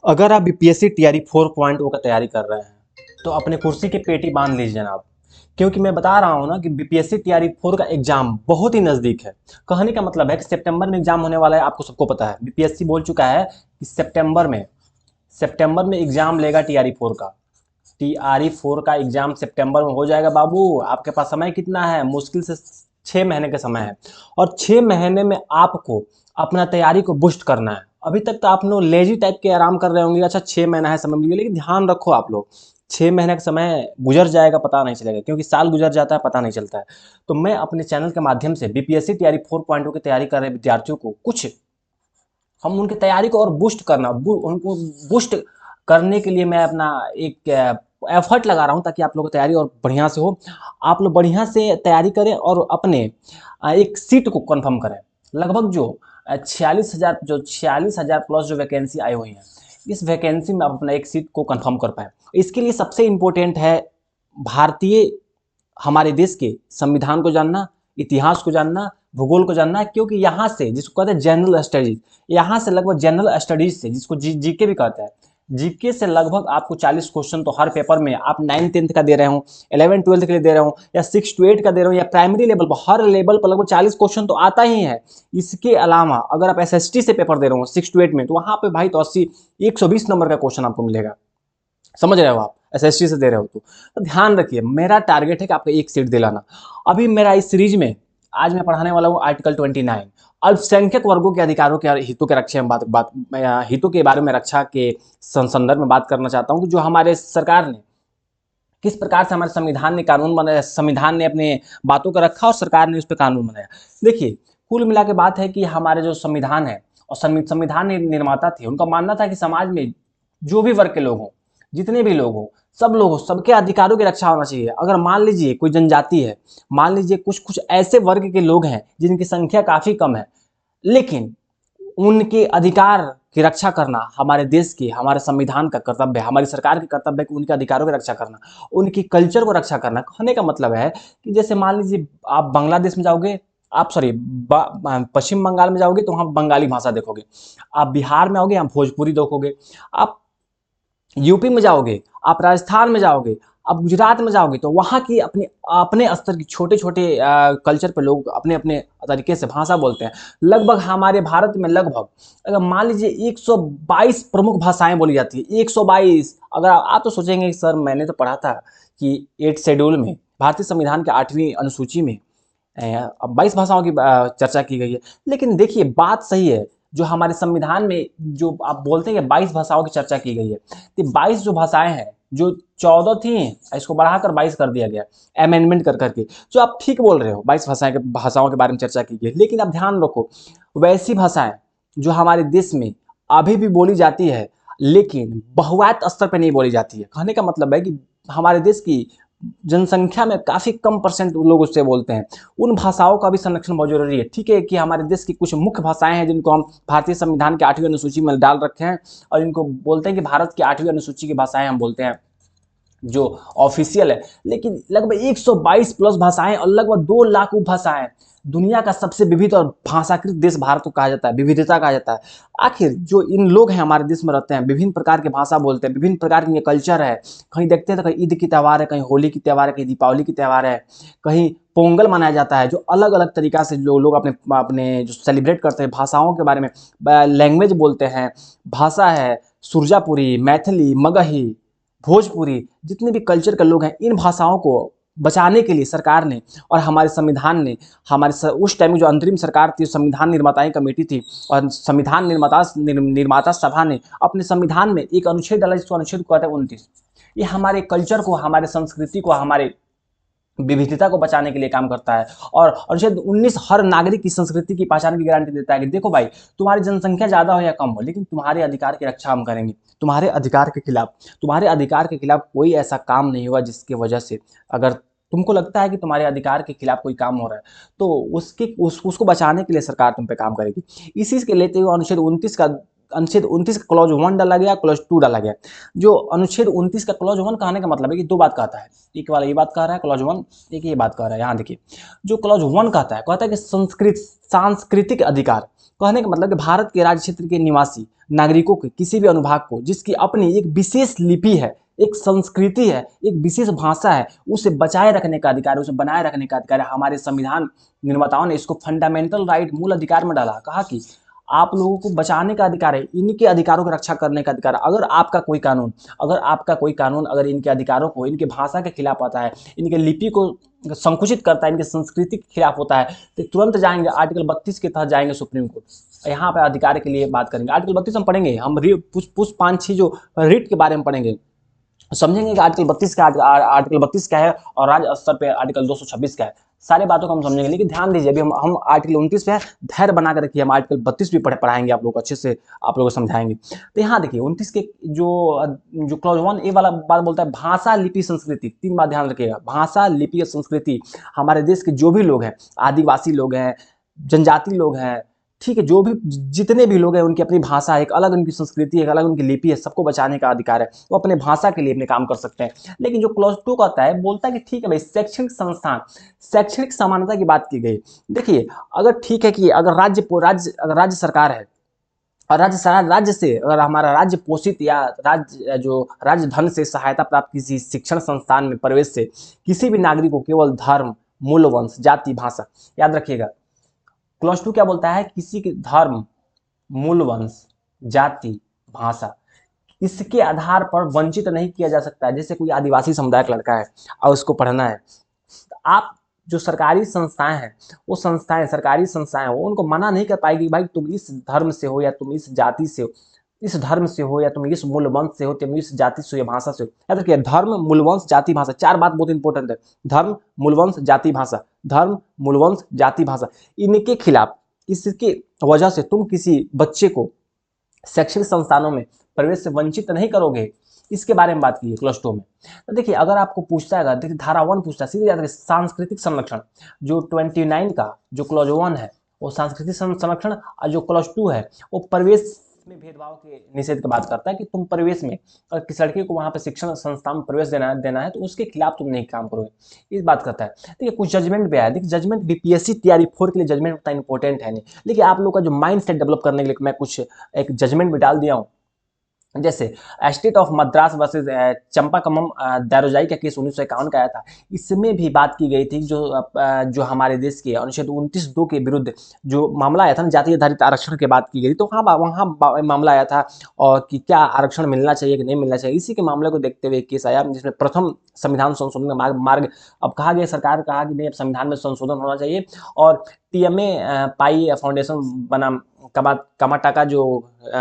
अगर आप BPSC TRE 4.0 का तैयारी कर रहे हैं तो अपने कुर्सी की पेटी बांध लीजिए जनाब। क्योंकि मैं बता रहा हूं ना कि बीपीएससी टीआरई 4 का एग्जाम बहुत ही नजदीक है। कहने का मतलब है कि सितंबर में एग्जाम होने वाला है, आपको सबको पता है। बीपीएससी बोल चुका है कि सितंबर में एग्जाम लेगा टीआरई 4 का। टीआरई 4 का एग्जाम सितंबर में हो जाएगा बाबू। आपके पास समय कितना है? मुश्किल से 6 महीने का समय है। और 6 महीने में आपको अपना तैयारी को बूस्ट करना है। अभी तक तो आप लोग लेजी टाइप के आराम कर रहे होंगे, अच्छा 6 महीना है समय मिल गया, लेकिन ध्यान रखो आप लोग 6 महीने का समय गुजर जाएगा पता नहीं चलेगा, क्योंकि साल गुजर जाता है पता नहीं चलता है। तो मैं अपने चैनल के माध्यम से बीपीएससी टीआरई 4.0 की तैयारी कर रहे विद्यार्थियों को कुछ हम उनकी तैयारी को और उनको बूस्ट करने के लिए मैं अपना एक एफर्ट लगा रहा हूं, ताकि आप लोगों की तैयारी और बढ़िया से हो। आप लोग बढ़िया से तैयारी करें और अपने एक सीट को कंफर्म करें। लगभग जो 46,000 प्लस जो वैकेंसी आई हुई है, इस वैकेंसी में आप अपना एक सीट को कंफर्म कर पाए। इसके लिए सबसे इम्पोर्टेंट है भारतीय हमारे देश के संविधान को जानना, इतिहास को जानना, भूगोल को जानना है। क्योंकि यहाँ से जिसको कहते हैं जनरल स्टडीज, यहाँ से लगभग जनरल स्टडीज से, जिसको जीके भी कहते हैं, जीके से लगभग आपको 40 क्वेश्चन तो हर पेपर में, आप 9th-10th का दे रहे हो, 11th-12th के लिए दे रहे हो, या 6 to 8 का दे रहे हो, या प्राइमरी लेवल पर, हर लेवल पर लगभग 40 क्वेश्चन तो आता ही है। इसके अलावा अगर आप एसएसटी से पेपर दे रहे हो 6 to 8 में, तो वहां पे भाई तो 120 नंबर का क्वेश्चन आपको मिलेगा। समझ रहे हो आप? एसएसटी से दे रहे हो तो ध्यान रखिए, मेरा टारगेट है कि आपको एक सीट दिलाना। अभी मेरा इस सीरीज में आज मैं पढ़ाने वाला हूँ आर्टिकल 29, अल्पसंख्यक वर्गों के अधिकारों के हितों के रक्षा में हितों के बारे में, रक्षा के संदर्भ में बात करना चाहता हूँ कि जो हमारे सरकार ने किस प्रकार से, हमारे संविधान ने कानून बनाया, संविधान ने अपने बातों को रखा और सरकार ने उस पर कानून बनाया। देखिए, कुल मिला के बात है कि हमारे जो संविधान है और संविधान निर्माता थे, उनका मानना था कि समाज में जो भी वर्ग के लोग हों, जितने भी लोग हों, सब लोग, सबके अधिकारों की रक्षा होना चाहिए। अगर मान लीजिए कोई जनजाति है, मान लीजिए कुछ कुछ ऐसे वर्ग के लोग हैं जिनकी संख्या काफी कम है, लेकिन उनके अधिकार की रक्षा करना हमारे देश की, हमारे संविधान का कर्तव्य है, हमारी सरकार की कर्तव्य है कि उनके अधिकारों की रक्षा करना, उनकी कल्चर को रक्षा करना। कहने का मतलब है कि जैसे मान लीजिए आप बांग्लादेश में जाओगे, आप सॉरी पश्चिम बंगाल में जाओगे तो वहाँ बंगाली भाषा देखोगे, आप बिहार में आओगे यहाँ भोजपुरी देखोगे, आप यूपी में जाओगे, आप राजस्थान में जाओगे, आप गुजरात में जाओगे तो वहाँ की अपने अपने स्तर की छोटे छोटे कल्चर पे लोग अपने अपने तरीके से भाषा बोलते हैं। लगभग हमारे भारत में लगभग अगर मान लीजिए 122 प्रमुख भाषाएं बोली जाती है, 122। अगर आप तो सोचेंगे कि सर मैंने तो पढ़ा था कि 8 शेड्यूल में, भारतीय संविधान के 8वीं अनुसूची में 22 भाषाओं की चर्चा की गई है। लेकिन देखिए बात सही है, जो हमारे संविधान में जो आप बोलते हैं कि 22 भाषाओं की चर्चा की गई है, तो 22 जो भाषाएं हैं, जो 14 थी इसको बढ़ाकर 22 कर दिया गया अमेंडमेंट कर करके। जो आप ठीक बोल रहे हो, 22 भाषाओं के बारे में चर्चा की गई, लेकिन आप ध्यान रखो वैसी भाषाएं जो हमारे देश में अभी भी बोली जाती है, लेकिन बहुआयत स्तर पर नहीं बोली जाती है। कहने का मतलब है कि हमारे देश की जनसंख्या में काफ़ी कम परसेंट लोग उससे बोलते हैं। उन भाषाओं का भी संरक्षण बहुत जरूरी है। ठीक है कि हमारे देश की कुछ मुख्य भाषाएं हैं जिनको हम भारतीय संविधान के 8वीं अनुसूची में डाल रखे हैं, और इनको बोलते हैं कि भारत की 8वीं अनुसूची की भाषाएं हम बोलते हैं जो ऑफिशियल है। लेकिन लगभग 122 प्लस भाषाएं और लगभग 2 लाख उपभाषाएं, दुनिया का सबसे विविध और भाषाकृत देश भारत को कहा जाता है, विविधता कहा जाता है। आखिर जो इन लोग हैं हमारे देश में रहते हैं, विभिन्न प्रकार की भाषा बोलते हैं, विभिन्न प्रकार की कल्चर है। कहीं देखते हैं तो कहीं ईद की त्यौहार है, कहीं होली की त्यौहार है, कहीं दीपावली की त्यौहार है, कहीं पोंगल मनाया जाता है, जो अलग अलग तरीका से जो लोग अपने अपने जो सेलिब्रेट करते हैं। भाषाओं के बारे में लैंग्वेज बोलते हैं, भाषा है सुरजापुरी, मैथिली, मगही, भोजपुरी, जितने भी कल्चर के लोग हैं, इन भाषाओं को बचाने के लिए सरकार ने और हमारे संविधान ने, उस टाइम में जो अंतरिम सरकार थी, संविधान निर्माताएं कमेटी थी, और संविधान निर्माता सभा ने अपने संविधान में एक अनुच्छेद डाला जिसको अनुच्छेद कहते हैं 29। ये हमारे कल्चर को, हमारे संस्कृति को, हमारे विविधता को बचाने के लिए काम करता है। और अनुच्छेद 19 हर नागरिक की संस्कृति की पहचान की गारंटी देता है कि देखो भाई, तुम्हारी जनसंख्या ज्यादा हो या कम हो, लेकिन तुम्हारे अधिकार की रक्षा हम करेंगे। तुम्हारे अधिकार के खिलाफ कोई ऐसा काम नहीं हुआ जिसकी वजह से, अगर तुमको लगता है कि तुम्हारे अधिकार के खिलाफ कोई काम हो रहा है, तो उसको बचाने के लिए सरकार तुम पे काम करेगी। इसी के लेते हुए अनुच्छेद 29 का अनुच्छेद 29 का क्लॉज 1 डाला गया, क्लॉज 2 डाला गया। जो अनुच्छेद 29 का क्लॉज 1 कहने का मतलब है कि दो बात कहता है, एक वाला ये बात कह रहा है क्लॉज 1, एक ये बात कह रहा है। यहाँ देखिए जो क्लॉज 1 कहता है कि सांस्कृतिक अधिकार, कहने का मतलब कि भारत के राज्य क्षेत्र के निवासी नागरिकों के किसी भी अनुभाग को जिसकी अपनी एक विशेष लिपि है, एक संस्कृति है, एक विशेष भाषा है, उसे बचाए रखने का अधिकार है, उसे बनाए रखने का अधिकार है। हमारे संविधान निर्माताओं ने इसको फंडामेंटल राइट, मूल अधिकार में डाला, कहा कि आप लोगों को बचाने का अधिकार है, इनके अधिकारों की रक्षा करने का अधिकार है। अगर आपका कोई कानून अगर इनके अधिकारों को, इनके भाषा के खिलाफ आता है, इनके लिपि को संकुचित करता है, इनके संस्कृति के खिलाफ होता है, तो तुरंत जाएंगे आर्टिकल 32 के तहत जाएंगे सुप्रीम कोर्ट। यहाँ पे अधिकार के लिए बात करेंगे। आर्टिकल 32 हम पढ़ेंगे, हम पुष्प 5-6 जो रिट के बारे में पढ़ेंगे, समझेंगे कि आर्टिकल 32 क्या है और राज्य स्तर पे आर्टिकल 226 क्या है। सारी बातों को हम समझेंगे, लेकिन ध्यान दीजिए अभी हम आर्टिकल 29 पे है, धैर्य बना कर रखिए, हम आर्टिकल 32 भी पढ़ाएंगे आप लोग को, अच्छे से आप लोगों को समझाएंगे। तो यहाँ देखिए 29 के जो क्लॉज 1 ए वाला बात बोलता है भाषा, लिपि, संस्कृति। 3 बात ध्यान रखिएगा, भाषा, लिपि और संस्कृति। हमारे देश के जो भी लोग हैं, आदिवासी लोग हैं, जनजाति लोग हैं, ठीक है, जो भी जितने भी लोग हैं, उनकी अपनी भाषा है, एक अलग उनकी संस्कृति है, एक अलग उनकी लिपि है, सबको बचाने का अधिकार है, वो अपने भाषा के लिए अपने काम कर सकते हैं। लेकिन जो क्लॉज 2 कहता है, बोलता है कि ठीक है भाई, शैक्षणिक संस्थान, शैक्षणिक समानता की बात की गई। देखिए अगर ठीक है कि अगर राज्य सरकार है और राज्य से अगर हमारा राज्य पोषित या राज्य धन से सहायता प्राप्त किसी शिक्षण संस्थान में प्रवेश से किसी भी नागरिक को केवल धर्म, मूल, वंश, जाति, भाषा, याद रखिएगा क्लॉज 2 क्या बोलता है, किसी के धर्म, मूल, वंश, जाति, भाषा, इसके आधार पर वंचित नहीं किया जा सकता है। जैसे कोई आदिवासी समुदाय का लड़का है और उसको पढ़ना है, तो आप जो सरकारी संस्थाएं हैं, वो सरकारी संस्थाएं वो उनको मना नहीं कर पाएगी, भाई तुम इस धर्म से हो या तुम इस जाति से हो, इस धर्म से हो या तुम इस मूल वंश से हो, तुम इस जाति से हो या भाषा से हो। याद रखिए धर्म, मूल, वंश, जाति, भाषा, 4 बात बहुत इंपॉर्टेंट है। धर्म, मूल, वंश, जाति, भाषा, धर्म, मूल, वंश, जाति, भाषा, इनके खिलाफ, इसके वजह से तुम किसी बच्चे को शैक्षणिक संस्थानों में प्रवेश से वंचित नहीं करोगे। इसके बारे में बात की है क्लॉज 2 में। तो देखिए अगर आपको पूछता है, देखिए धारा 1 पूछता है, सीधे याद रखिए सांस्कृतिक संरक्षण। जो 29 का जो क्लॉज 1 है वो सांस्कृतिक संरक्षण, और जो क्लॉज 2 है वो प्रवेश में भेदभाव के निषेध की बात करता है कि तुम प्रवेश में अगर किसी लड़के को वहां पे शिक्षण संस्थान में प्रवेश देना है तो उसके खिलाफ तुम नहीं काम करोगे, इस बात करता है। देखिए कुछ जजमेंट भी आया, देखिए जजमेंट बीपीएससी तैयारी 4 के लिए जजमेंट उतना इंपॉर्टेंट है नहीं, लेकिन आप लोग का जो माइंड सेट डेवलप करने के लिए मैं कुछ एक जजमेंट भी डाल दिया हूँ। जैसे स्टेट ऑफ मद्रास वर्सेस चंपाकम्मम दारोजाई का केस 1951 का आया था, इसमें भी बात की गई थी जो हमारे देश के अनुच्छेद 29(2) के विरुद्ध जो मामला आया था ना, जाति आधारित आरक्षण की बात की गई, तो वहाँ मामला आया था और कि क्या आरक्षण मिलना चाहिए कि नहीं मिलना चाहिए। इसी के मामले को देखते हुए केस आया जिसमें प्रथम संविधान संशोधन का मार्ग अब कहा गया, सरकार कहा कि नहीं अब संविधान में संशोधन होना चाहिए और टीएमए पाई फाउंडेशन बना कामाटाका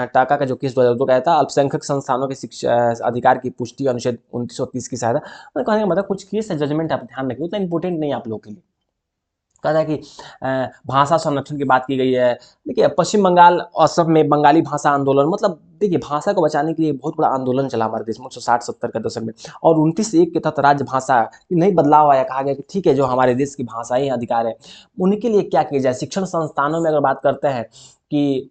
टाका का जो केस 2002 का आया था, अल्पसंख्यक संस्थानों के शिक्षा अधिकार की पुष्टि अनुच्छेद 2930 की सहायता, तो कहने का मतलब कुछ केस है जजमेंट आप ध्यान रखिए, उतना इंपॉर्टेंट नहीं आप लोगों के लिए। कहता है कि भाषा संरक्षण की बात की गई है। देखिए पश्चिम बंगाल असम में बंगाली भाषा आंदोलन, मतलब देखिए भाषा को बचाने के लिए बहुत बड़ा आंदोलन चला हमारे देश में 1960-70 के दशक में, और 29(1) के तहत राज्य भाषा नहीं बदलाव आया, कहा गया कि ठीक है जो हमारे देश की भाषाई अधिकार है उनके लिए क्या किया जाए। शिक्षण संस्थानों में अगर बात करते हैं कि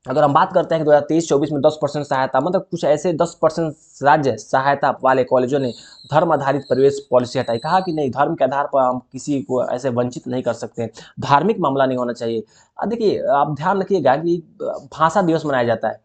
अगर हम बात करते हैं कि 2023-24 में 10% सहायता, मतलब कुछ ऐसे 10% राज्य सहायता वाले कॉलेजों ने धर्म आधारित प्रवेश पॉलिसी हटाई, कहा कि नहीं धर्म के आधार पर हम किसी को ऐसे वंचित नहीं कर सकते, धार्मिक मामला नहीं होना चाहिए। देखिए आप ध्यान रखिएगा कि भाषा दिवस मनाया जाता है,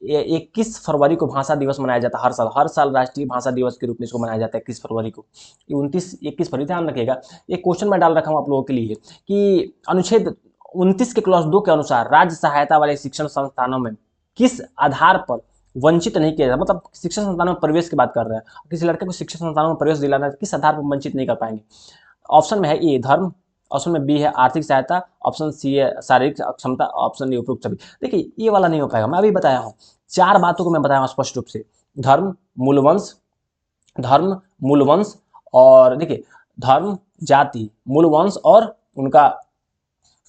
21 फरवरी को भाषा दिवस मनाया जाता है हर साल राष्ट्रीय भाषा दिवस के रूप में इसको मनाया जाता है 21 फरवरी को। 21 फरवरी ध्यान रखिएगा। एक क्वेश्चन मैं डाल रखा हूँ आप लोगों के लिए कि अनुच्छेद 29 के क्लॉज 2 के अनुसार राज्य सहायता वाले शिक्षण संस्थानों में किस आधार पर वंचित नहीं किया जाता, मतलब शिक्षण संस्थानों में प्रवेश की बात कर रहे हैं, किसी लड़के को शिक्षण संस्थानों में प्रवेश दिलाना है किस आधार पर वंचित नहीं कर पाएंगे। ऑप्शन में है ए धर्म, ऑप्शन में बी है आर्थिक सहायता, ऑप्शन सी है शारीरिक अक्षमता, ऑप्शन डी उपरोक्त सभी। देखिए ये वाला नहीं हो पाएगा, मैं अभी बताया हूँ 4 बातों को मैं बताया हूँ स्पष्ट रूप से, धर्म, मूल वंश और देखिए धर्म, जाति, मूल वंश और उनका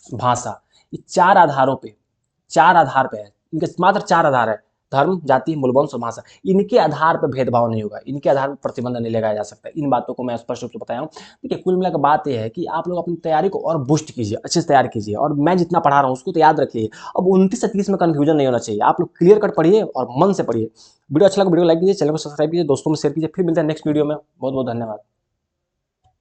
भाषा, ये 4 आधार पे है, इनके मात्र 4 आधार है, धर्म, जाति, मूलवंश और भाषा, इनके आधार पर भेदभाव नहीं होगा, इनके आधार पर प्रतिबंध नहीं लगाया जा सकता। इन बातों को मैं स्पष्ट रूप से बताया हूँ। देखिए, कुल मिलाकर बात यह है कि आप लोग अपनी तैयारी को और बूस्ट कीजिए, अच्छे से तैयार कीजिए, और मैं जितना पढ़ा रहा हूँ उसको तो याद रखिए। अब 29 से 30 में कन्फ्यूजन नहीं होना चाहिए, आप लोग क्लियर कट पढ़िए और मन से पढ़िए। वीडियो अच्छा लगा वीडियो लाइक कीजिए, चैनल को सब्सक्राइब कीजिए, दोस्तों में शेयर कीजिए। फिर मिलते हैं नेक्स्ट वीडियो में। बहुत बहुत धन्यवाद।